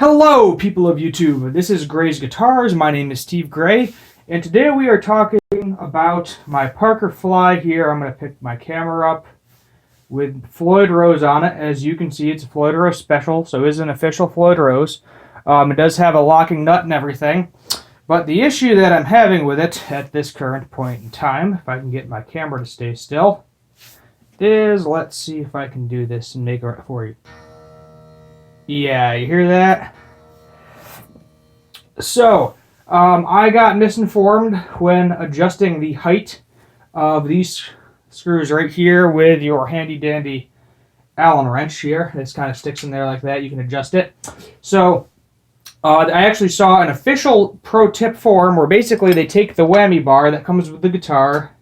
Hello, people of YouTube. This is Gray's Guitars. My name is Steve Gray, and today we are talking about my Parker Fly here. I'm going to pick my camera up with Floyd Rose on it. As you can see, it's a Floyd Rose special, so it is an official Floyd Rose. It does have a locking nut and everything, but the issue that I'm having with it at this current point in time, if I can get my camera to stay still, is, let's see if I can do this and make it right for you. Yeah, you hear that? So, I got misinformed when adjusting the height of these screws right here with your handy dandy Allen wrench here. This kind of sticks in there like that. You can adjust it. So, I actually saw an official pro tip form where basically they take the whammy bar that comes with the guitar.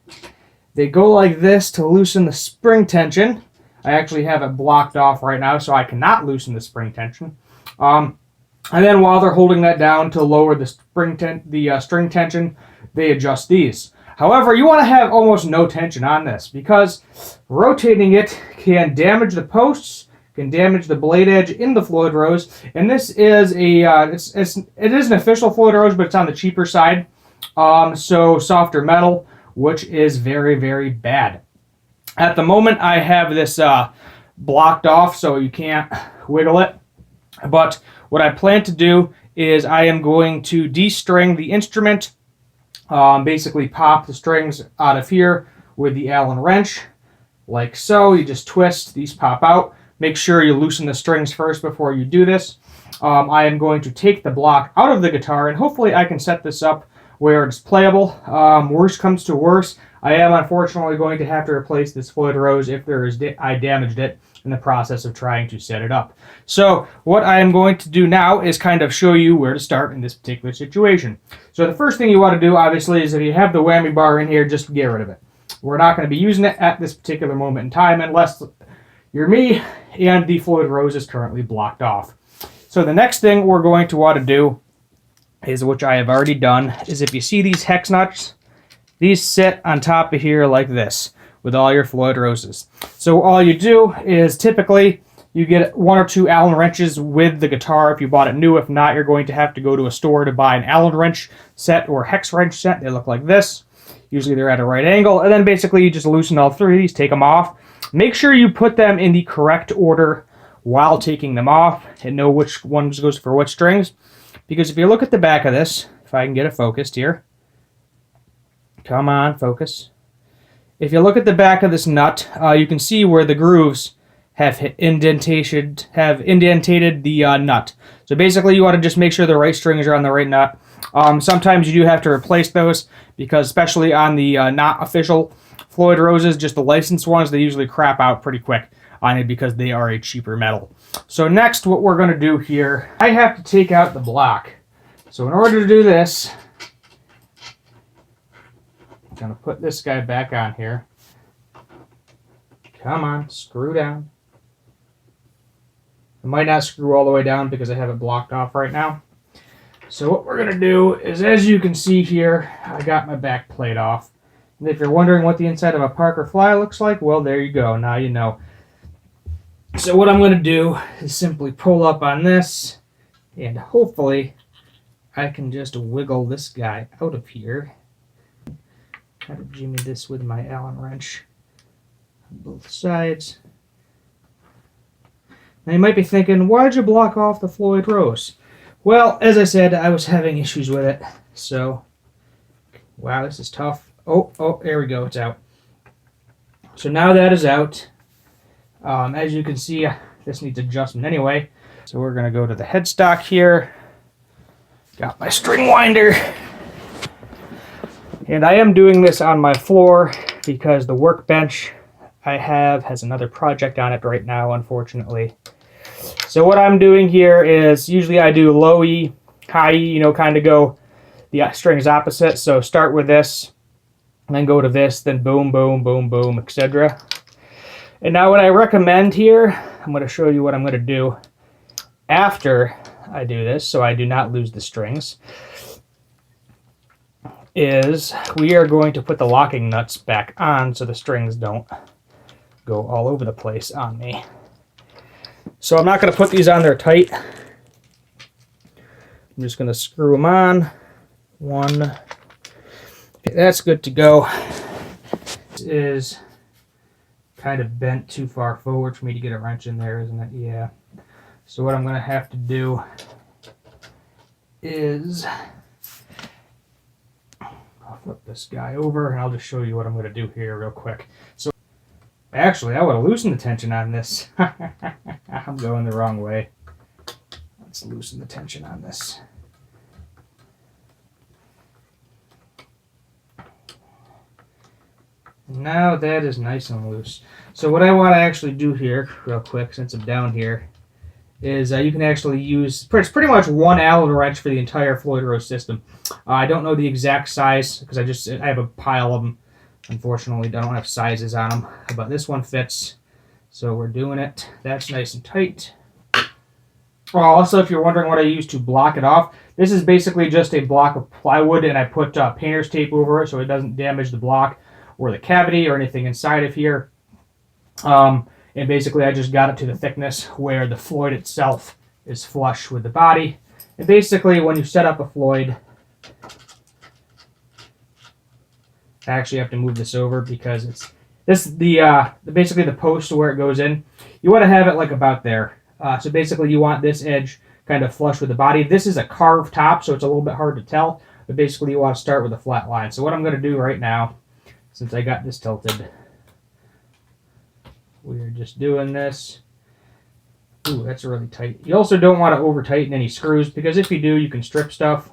They go like this to loosen the spring tension. I actually have it blocked off right now, so I cannot loosen the spring tension. And then while they're holding that down to lower the string tension, they adjust these. However, you want to have almost no tension on this because rotating it can damage the posts, can damage the blade edge in the Floyd Rose. And this is it is an official Floyd Rose, but it's on the cheaper side. So softer metal, which is very, very bad. At the moment, I have this blocked off, so you can't wiggle it. But what I plan to do is I am going to de-string the instrument, basically pop the strings out of here with the Allen wrench, like so. You just twist, these pop out. Make sure you loosen the strings first before you do this. I am going to take the block out of the guitar, and hopefully I can set this up where it's playable. Worst comes to worst, I am unfortunately going to have to replace this Floyd Rose if I damaged it in the process of trying to set it up. So what I am going to do now is kind of show you where to start in this particular situation. So the first thing you want to do, obviously, is if you have the whammy bar in here, just get rid of it. We're not going to be using it at this particular moment in time unless you're me and the Floyd Rose is currently blocked off. So the next thing we're going to want to do is, which I have already done, is if you see these hex nuts, these sit on top of here like this with all your Floyd Roses. So all you do is typically you get 1 or 2 Allen wrenches with the guitar if you bought it new. If not, you're going to have to go to a store to buy an Allen wrench set or hex wrench set. They look like this. Usually they're at a right angle. And then basically you just loosen all 3 of these, take them off. Make sure you put them in the correct order while taking them off and know which ones goes for which strings. Because if you look at the back of this, if I can get it focused here. Come on, focus. If you look at the back of this nut, you can see where the grooves have indentated the nut. So basically you want to just make sure the right strings are on the right nut. Sometimes you do have to replace those because especially on the not official Floyd Roses, just the licensed ones, they usually crap out pretty quick on it because they are a cheaper metal. So next what we're going to do here, I have to take out the block. So in order to do this, I'm going to put this guy back on here. Come on, screw down. I might not screw all the way down because I have it blocked off right now. So what we're going to do is, as you can see here, I got my back plate off. And if you're wondering what the inside of a Parker Fly looks like, well, there you go. Now you know. So what I'm going to do is simply pull up on this, and hopefully I can just wiggle this guy out of here. Kind of jimmy this with my Allen wrench on both sides. Now you might be thinking, why'd you block off the Floyd Rose? Well, as I said, I was having issues with it. So, wow, this is tough. Oh, there we go, it's out. So now that is out. As you can see, this needs adjustment anyway. So we're going to go to the headstock here. Got my string winder. And I am doing this on my floor because the workbench I have has another project on it right now, unfortunately. So what I'm doing here is, usually I do low E, high E, kind of go the strings opposite. So start with this, and then go to this, then boom, boom, boom, boom, etc. And now what I recommend here, I'm going to show you what I'm going to do after I do this, so I do not lose the strings, is we are going to put the locking nuts back on so the strings don't go all over the place on me. So I'm not going to put these on there tight. I'm just going to screw them on. One. Okay, that's good to go. This is kind of bent too far forward for me to get a wrench in there, isn't it? Yeah. So what I'm going to have to do is I'll flip this guy over and I'll just show you what I'm going to do here real quick. So actually, I would have loosened the tension on this. I'm going the wrong way. Let's loosen the tension on this. Now that is nice and loose. So what I want to actually do here, real quick, since I'm down here, is you can actually use pretty much one Allen wrench for the entire Floyd Rose system. I don't know the exact size because I have a pile of them. Unfortunately, I don't have sizes on them, but this one fits. So we're doing it. That's nice and tight. Oh, also, if you're wondering what I use to block it off, this is basically just a block of plywood, and I put painter's tape over it so it doesn't damage the block or the cavity or anything inside of here. And basically I just got it to the thickness where the Floyd itself is flush with the body. And basically when you set up a Floyd, I actually have to move this over because it's basically the post where it goes in. You want to have it like about there. So basically you want this edge kind of flush with the body. This is a carved top, so it's a little bit hard to tell, but basically you want to start with a flat line. So what I'm going to do right now, since I got this tilted, we're just doing this. Ooh, that's really tight. You also don't want to over tighten any screws because if you do, you can strip stuff,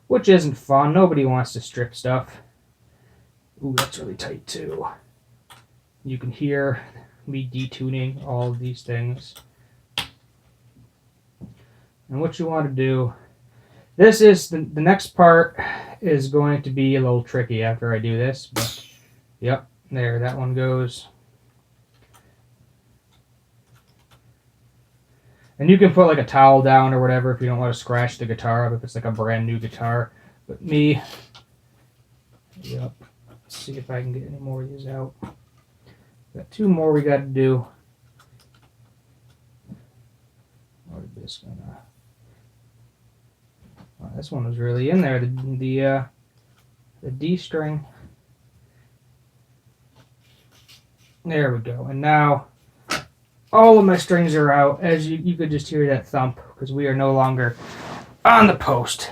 which isn't fun. Nobody wants to strip stuff. Ooh, that's really tight too. You can hear me detuning all of these things. And what you want to do, this is the next part is going to be a little tricky after I do this, but yep, there, that one goes. And you can put like a towel down or whatever if you don't want to scratch the guitar up, if it's like a brand new guitar. But me, yep, let's see if I can get any more of these out. Got two more we got to do. Or this gonna. Well, this one was really in there. The D string. There we go. And now all of my strings are out. As you could just hear that thump because we are no longer on the post.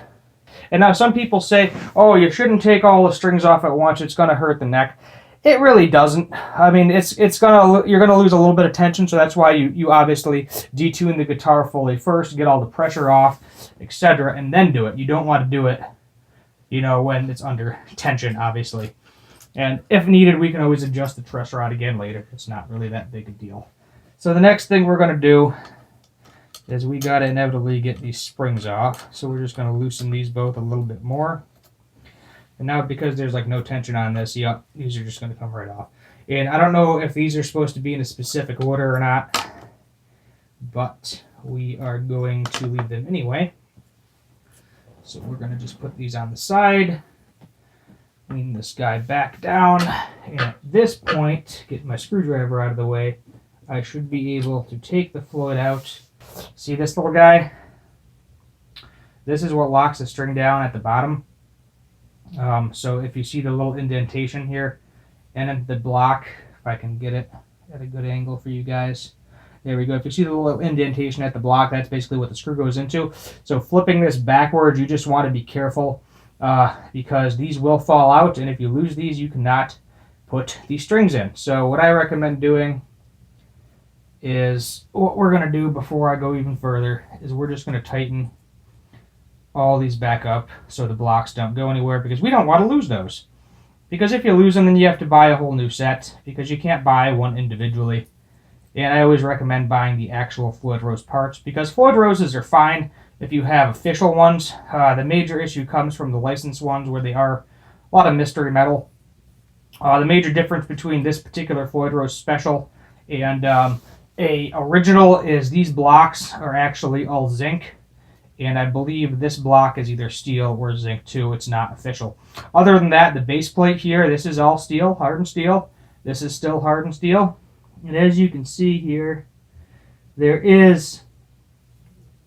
And now some people say, "Oh, you shouldn't take all the strings off at once. It's going to hurt the neck." It really doesn't. I mean, you're gonna lose a little bit of tension, so that's why you obviously detune the guitar fully first, get all the pressure off, etc., and then do it. You don't want to do it, when it's under tension, obviously. And if needed, we can always adjust the truss rod again later. It's not really that big a deal. So the next thing we're gonna do is we gotta inevitably get these springs off. So we're just gonna loosen these both a little bit more. And now because there's like no tension on this, yep, these are just going to come right off. And I don't know if these are supposed to be in a specific order or not, but we are going to leave them anyway. So we're going to just put these on the side, lean this guy back down, and at this point, get my screwdriver out of the way, I should be able to take the Floyd out. See this little guy? This is what locks the string down at the bottom. So if you see the little indentation here, and then the block, if I can get it at a good angle for you guys, there we go. If you see the little indentation at the block, that's basically what the screw goes into. So flipping this backwards, you just want to be careful because these will fall out, and if you lose these, you cannot put these strings in. So what I recommend doing is, what we're going to do before I go even further, is we're just going to tighten all these back up so the blocks don't go anywhere, because we don't want to lose those. Because if you lose them, then you have to buy a whole new set, because you can't buy one individually. And I always recommend buying the actual Floyd Rose parts, because Floyd Roses are fine if you have official ones. The major issue comes from the licensed ones, where they are a lot of mystery metal. The major difference between this particular Floyd Rose Special and a original is these blocks are actually all zinc. And I believe this block is either steel or zinc too. It's not official. Other than that, the base plate here, this is all steel, hardened steel. This is still hardened steel. And as you can see here, there is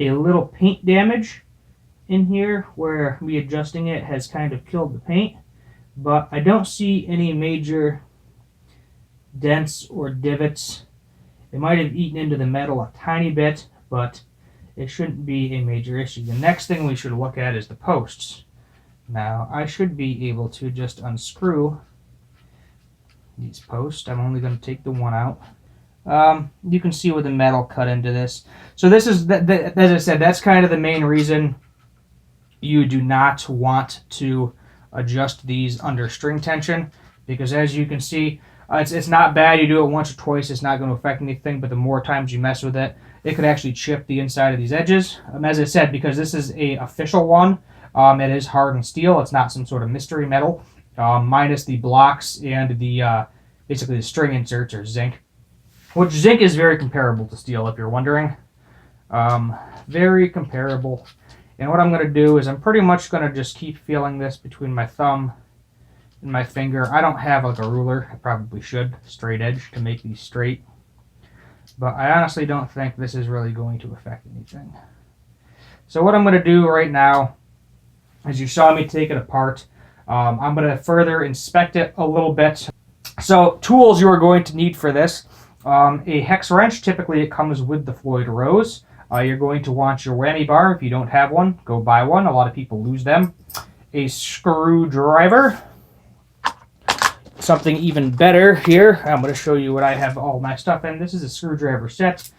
a little paint damage in here where me adjusting it has kind of killed the paint, but I don't see any major dents or divots. It might have eaten into the metal a tiny bit, but it shouldn't be a major issue. The next thing we should look at is the posts. Now, I should be able to just unscrew these posts. I'm only going to take the one out. You can see where the metal cut into this. So this is, as I said, that's kind of the main reason you do not want to adjust these under string tension, because as you can see, it's not bad. You do it once or twice, it's not going to affect anything, but the more times you mess with it, it could actually chip the inside of these edges. As I said, because this is a official one, it is hardened steel. It's not some sort of mystery metal, minus the blocks and the basically the string inserts are zinc, which zinc is very comparable to steel, if you're wondering. Very comparable. And what I'm going to do is I'm pretty much going to just keep feeling this between my thumb and my finger. I don't have like a ruler. I probably should. Straight edge to make these straight. But I honestly don't think this is really going to affect anything. So what I'm going to do right now, as you saw me take it apart, I'm going to further inspect it a little bit. So tools you are going to need for this. A hex wrench, typically it comes with the Floyd Rose. You're going to want your whammy bar. If you don't have one, go buy one. A lot of people lose them. A screwdriver. Something even better here. I'm going to show you what I have all my stuff in. This is a screwdriver set.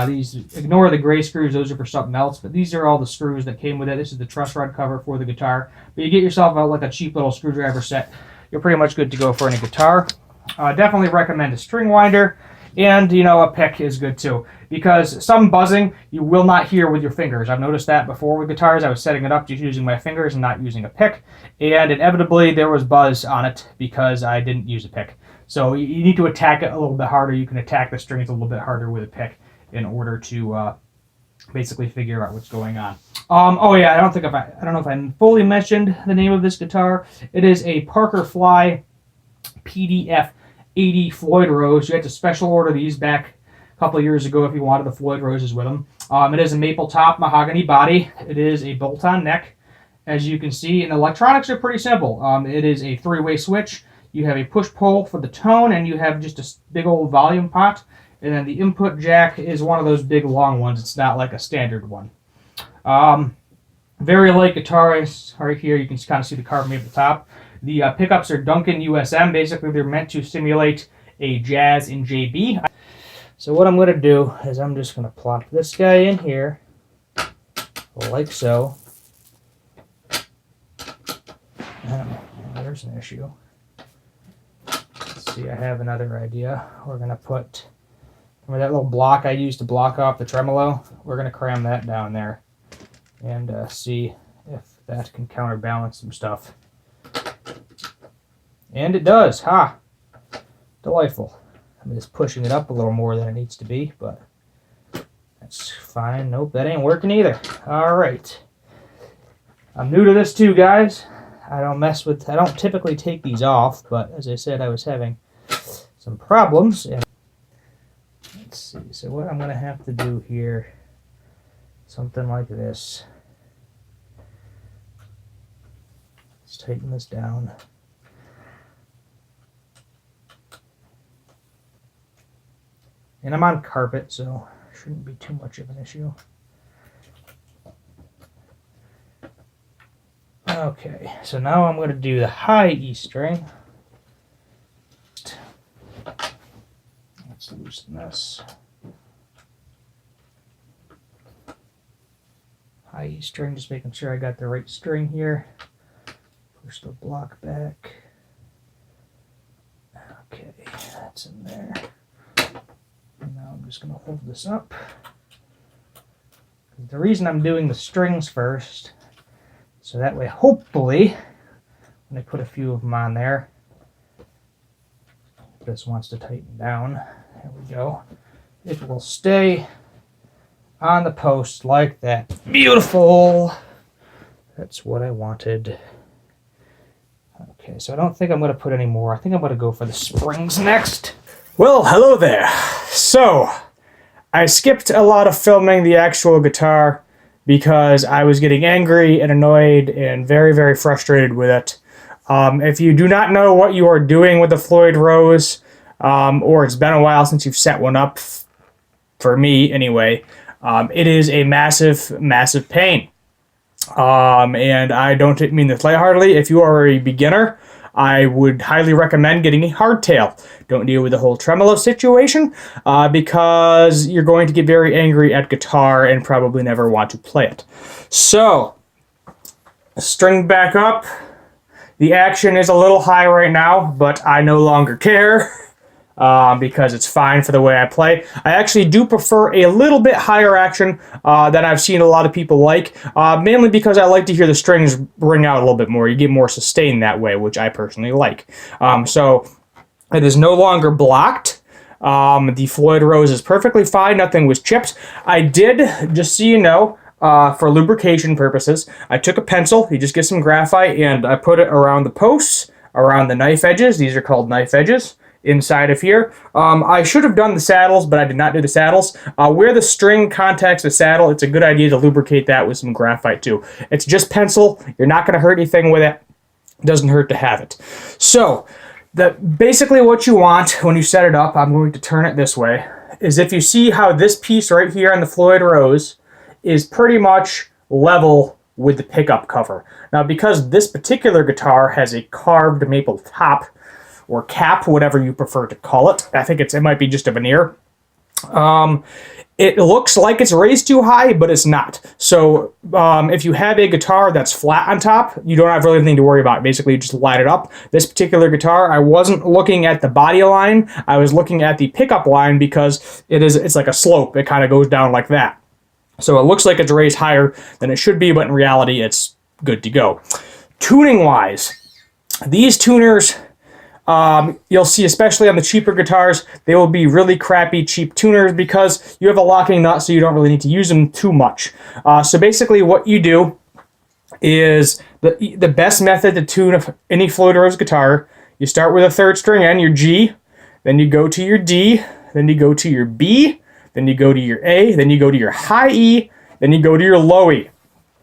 These, ignore the gray screws, those are for something else, but these are all the screws that came with it. This is the truss rod cover for the guitar. But you get yourself like a cheap little screwdriver set, you're pretty much good to go for any guitar. Definitely recommend a string winder. And, you know, a pick is good too, because some buzzing you will not hear with your fingers. I've noticed that before with guitars. I was setting it up just using my fingers and not using a pick, and inevitably there was buzz on it because I didn't use a pick. So you need to attack it a little bit harder. You can attack the strings a little bit harder with a pick in order to basically figure out what's going on. Oh yeah, I don't know if I fully mentioned the name of this guitar. It is a Parker Fly PDF 80 Floyd Rose. You had to special order these back a couple of years ago if you wanted the Floyd Roses with them. It is a maple top, mahogany body. It is a bolt-on neck, as you can see, and the electronics are pretty simple. It is a three-way switch. You have a push-pull for the tone, and you have just a big old volume pot, and then the input jack is one of those big long ones. It's not like a standard one. Very light guitar right here. You can kind of see the carbon at the top. The pickups are Duncan USM. Basically, they're meant to simulate a Jazz in JB. So what I'm going to do is I'm just going to plop this guy in here, like so. There's an issue. Let's see, I have another idea. We're going to put, remember that little block I used to block off the tremolo? We're going to cram that down there and see if that can counterbalance some stuff. And it does. Ha! Delightful. I'm just pushing it up a little more than it needs to be, but that's fine. Nope, that ain't working either. Alright. I'm new to this too, guys. I don't typically take these off, but as I said, I was having some problems. And let's see. So what I'm going to have to do here, something like this. Let's tighten this down. And I'm on carpet, so shouldn't be too much of an issue. Okay, so now I'm going to do the high E string. Let's loosen this. High E string, just making sure I got the right string here. Push the block back. Okay, that's in there. And now I'm just going to hold this up. The reason I'm doing the strings first, so that way hopefully when I put a few of them on there, this wants to tighten down. There we go. It will stay on the post like that. Beautiful! That's what I wanted. Okay, so I don't think I'm going to put any more. I think I'm going to go for the springs next. Well, hello there. So, I skipped a lot of filming the actual guitar because I was getting angry and annoyed and very, very frustrated with it. If you do not know what you are doing with the Floyd Rose, or it's been a while since you've set one up, for me anyway, it is a massive, massive pain. And I don't mean this lightheartedly. If you are a beginner, I would highly recommend getting a hardtail. Don't deal with the whole tremolo situation, because you're going to get very angry at guitar and probably never want to play it. So, string back up. The action is a little high right now, but I no longer care. Because it's fine for the way I play. I actually do prefer a little bit higher action than I've seen a lot of people like, mainly because I like to hear the strings ring out a little bit more. You get more sustain that way, which I personally like. So it is no longer blocked. The Floyd Rose is perfectly fine. Nothing was chipped. I did, just so you know, for lubrication purposes, I took a pencil, you just get some graphite, and I put it around the posts, around the knife edges. These are called knife edges. Inside of here. I should have done the saddles, but I did not do the saddles. Where the string contacts the saddle, it's a good idea to lubricate that with some graphite too. It's just pencil. You're not going to hurt anything with it. It doesn't hurt to have it. So, basically what you want when you set it up, I'm going to turn it this way, is if you see how this piece right here on the Floyd Rose is pretty much level with the pickup cover. Now, because this particular guitar has a carved maple top, or cap, whatever you prefer to call it. I think it might be just a veneer. It looks like it's raised too high, but it's not. So if you have a guitar that's flat on top, you don't have really anything to worry about. Basically, you just light it up. This particular guitar, I wasn't looking at the body line. I was looking at the pickup line because it's like a slope. It kind of goes down like that. So it looks like it's raised higher than it should be, but in reality, it's good to go. Tuning-wise, these tuners... you'll see, especially on the cheaper guitars, they will be really crappy, cheap tuners because you have a locking nut, so you don't really need to use them too much. So basically what you do is the best method to tune any Floyd Rose guitar, you start with a third string and your G, then you go to your D, then you go to your B, then you go to your A, then you go to your high E, then you go to your low E.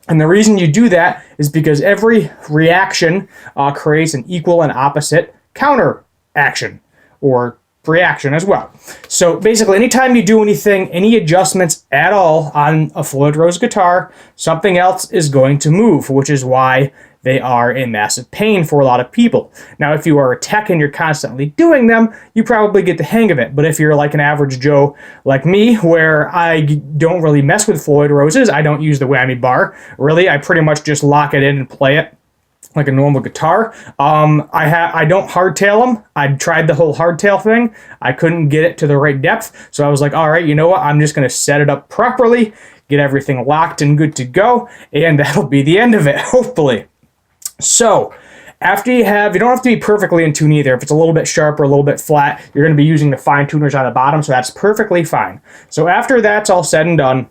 And the reason you do that is because every reaction creates an equal and opposite counter action or reaction as well. So basically, anytime you do anything, any adjustments at all on a Floyd Rose guitar, something else is going to move, which is why they are a massive pain for a lot of people. Now, if you are a tech and you're constantly doing them, you probably get the hang of it. But if you're like an average Joe like me, where I don't really mess with Floyd Roses, I don't use the whammy bar. Really, I pretty much just lock it in and play it like a normal guitar. I don't hardtail them. I tried the whole hardtail thing. I couldn't get it to the right depth. So I was like, all right, you know what? I'm just going to set it up properly, get everything locked and good to go, and that'll be the end of it, hopefully. So, after you don't have to be perfectly in tune either. If it's a little bit sharp or a little bit flat, you're going to be using the fine tuners on the bottom, so that's perfectly fine. So after that's all said and done,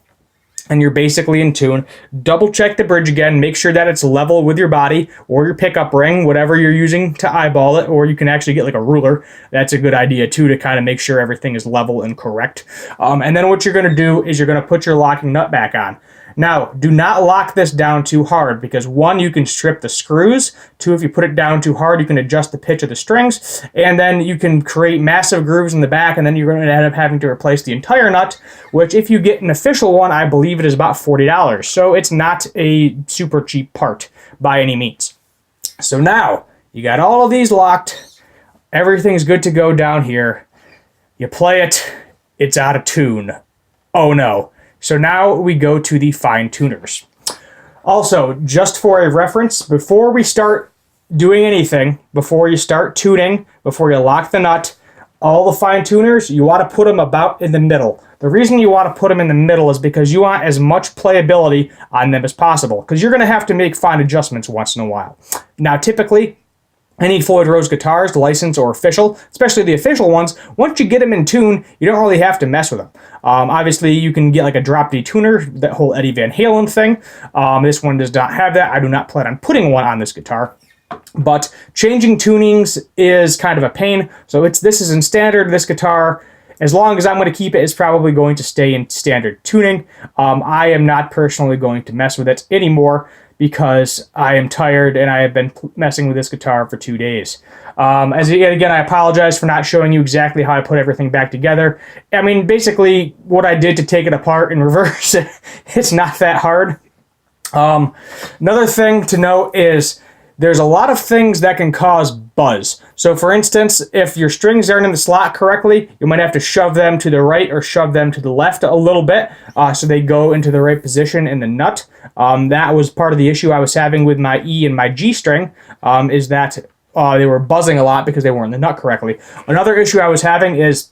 and you're basically in tune, double check the bridge again, make sure that it's level with your body or your pickup ring, whatever you're using to eyeball it, or you can actually get like a ruler. That's a good idea too, to kind of make sure everything is level and correct. And then what you're going to do is you're going to put your locking nut back on. Now, do not lock this down too hard because one, you can strip the screws. Two, if you put it down too hard, you can adjust the pitch of the strings, and then you can create massive grooves in the back, and then you're going to end up having to replace the entire nut, which if you get an official one, I believe it is about $40. So it's not a super cheap part by any means. So now, you got all of these locked. Everything's good to go down here. You play it, it's out of tune. Oh no. So now we go to the fine tuners. Also, just for a reference, before we start doing anything, before you start tuning, before you lock the nut, all the fine tuners, you want to put them about in the middle. The reason you want to put them in the middle is because you want as much playability on them as possible, because you're going to have to make fine adjustments once in a while. Now, typically, any Floyd Rose guitars, licensed or official, especially the official ones, once you get them in tune, you don't really have to mess with them. Obviously, you can get like a drop D tuner, that whole Eddie Van Halen thing. This one does not have that. I do not plan on putting one on this guitar. But changing tunings is kind of a pain. So this is in standard. This guitar, as long as I'm going to keep it, it's probably going to stay in standard tuning. I am not personally going to mess with it anymore because I am tired and I have been messing with this guitar for 2 days. Again, I apologize for not showing you exactly how I put everything back together. I mean, basically, what I did to take it apart in reverse, it's not that hard. Another thing to note is there's a lot of things that can cause buzz. So for instance, if your strings aren't in the slot correctly, you might have to shove them to the right or shove them to the left a little bit so they go into the right position in the nut. That was part of the issue I was having with my E and my G string, is that they were buzzing a lot because they weren't in the nut correctly. Another issue I was having is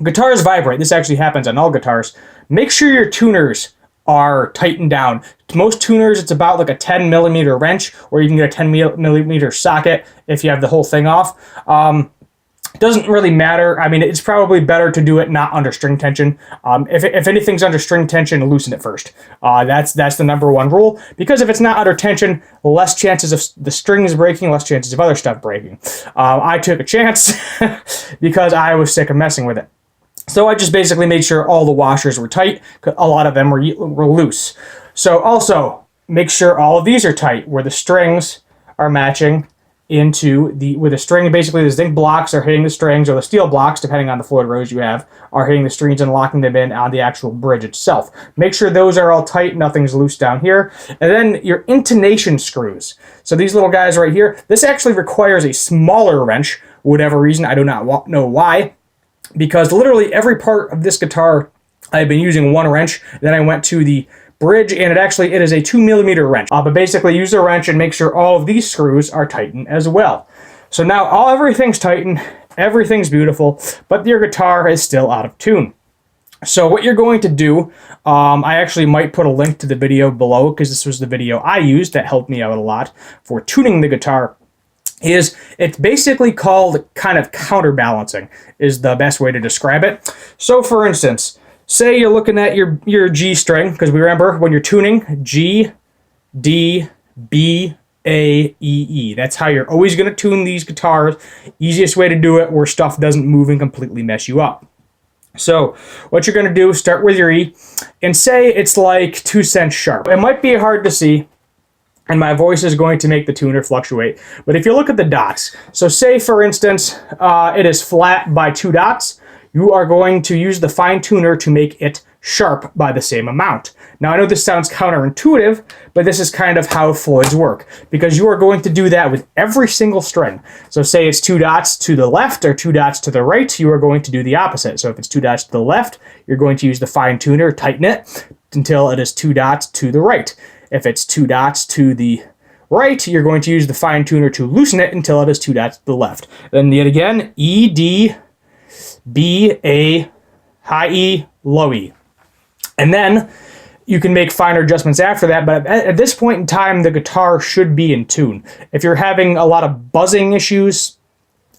guitars vibrate. This actually happens on all guitars. Make sure your tuners are tightened down. To most tuners, it's about like a 10 millimeter wrench, or you can get a 10 millimeter socket if you have the whole thing off. It doesn't really matter. I mean, it's probably better to do it not under string tension. If anything's under string tension, loosen it first. That's the #1 rule, because if it's not under tension, less chances of the strings breaking, less chances of other stuff breaking. I took a chance because I was sick of messing with it. So I just basically made sure all the washers were tight. A lot of them were loose. So also make sure all of these are tight, where the strings are matching with the string. Basically, the zinc blocks are hitting the strings, or the steel blocks, depending on the Floyd Rose you have, are hitting the strings and locking them in on the actual bridge itself. Make sure those are all tight, nothing's loose down here. And then your intonation screws. So these little guys right here, this actually requires a smaller wrench, for whatever reason. I do not know why. Because literally every part of this guitar, I've been using one wrench. Then I went to the bridge, and it is a 2 millimeter wrench. But basically use a wrench and make sure all of these screws are tightened as well. So now everything's tightened, everything's beautiful, but your guitar is still out of tune. So what you're going to do, I actually might put a link to the video below, because this was the video I used that helped me out a lot for tuning the guitar. It's basically called kind of counterbalancing is the best way to describe it. So for instance, say you're looking at your G string, because we remember when you're tuning, G, D, B, A, E, E. That's how you're always going to tune these guitars. Easiest way to do it where stuff doesn't move and completely mess you up. So what you're going to do is start with your E, and say it's like 2 cents sharp. It might be hard to see, and my voice is going to make the tuner fluctuate. But if you look at the dots, so say for instance, it is flat by 2 dots, you are going to use the fine tuner to make it sharp by the same amount. Now I know this sounds counterintuitive, but this is kind of how Floyds work, because you are going to do that with every single string. So say it's 2 dots to the left or 2 dots to the right, you are going to do the opposite. So if it's 2 dots to the left, you're going to use the fine tuner, tighten it until it is 2 dots to the right. If it's 2 dots to the right, you're going to use the fine tuner to loosen it until it is 2 dots to the left. Then yet again, E, D, B, A, high E, low E. And then you can make finer adjustments after that, but at this point in time, the guitar should be in tune. If you're having a lot of buzzing issues,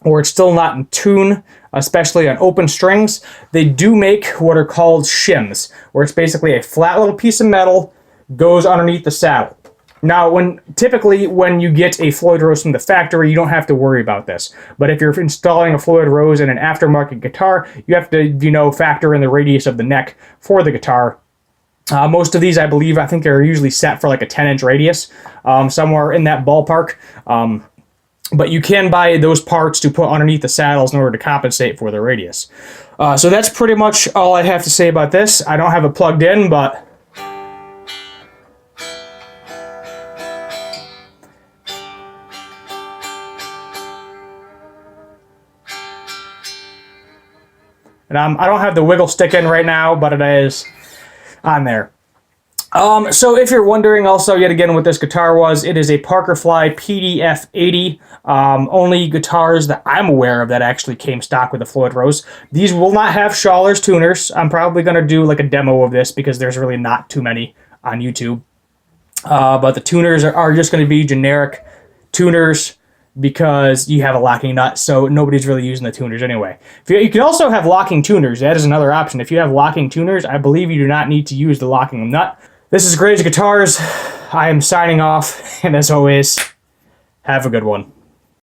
or it's still not in tune, especially on open strings, they do make what are called shims, where it's basically a flat little piece of metal goes underneath the saddle. Now, typically when you get a Floyd Rose from the factory, you don't have to worry about this. But if you're installing a Floyd Rose in an aftermarket guitar, you have to, factor in the radius of the neck for the guitar. Most of these, I think are usually set for like a 10-inch radius, somewhere in that ballpark. But you can buy those parts to put underneath the saddles in order to compensate for the radius. So that's pretty much all I have to say about this. I don't have it plugged in, but and I don't have the wiggle stick in right now, but it is on there. So if you're wondering also, yet again, what this guitar was, it is a Parker Fly PDF 80. Only guitars that I'm aware of that actually came stock with the Floyd Rose. These will not have Schaller's tuners. I'm probably going to do like a demo of this because there's really not too many on YouTube. But the tuners are just going to be generic tuners, because you have a locking nut, so nobody's really using the tuners anyway. You can also have locking tuners. That is another option. If you have locking tuners, I believe you do not need to use the locking nut. This is Gray's Guitars. I am signing off, and as always, have a good one.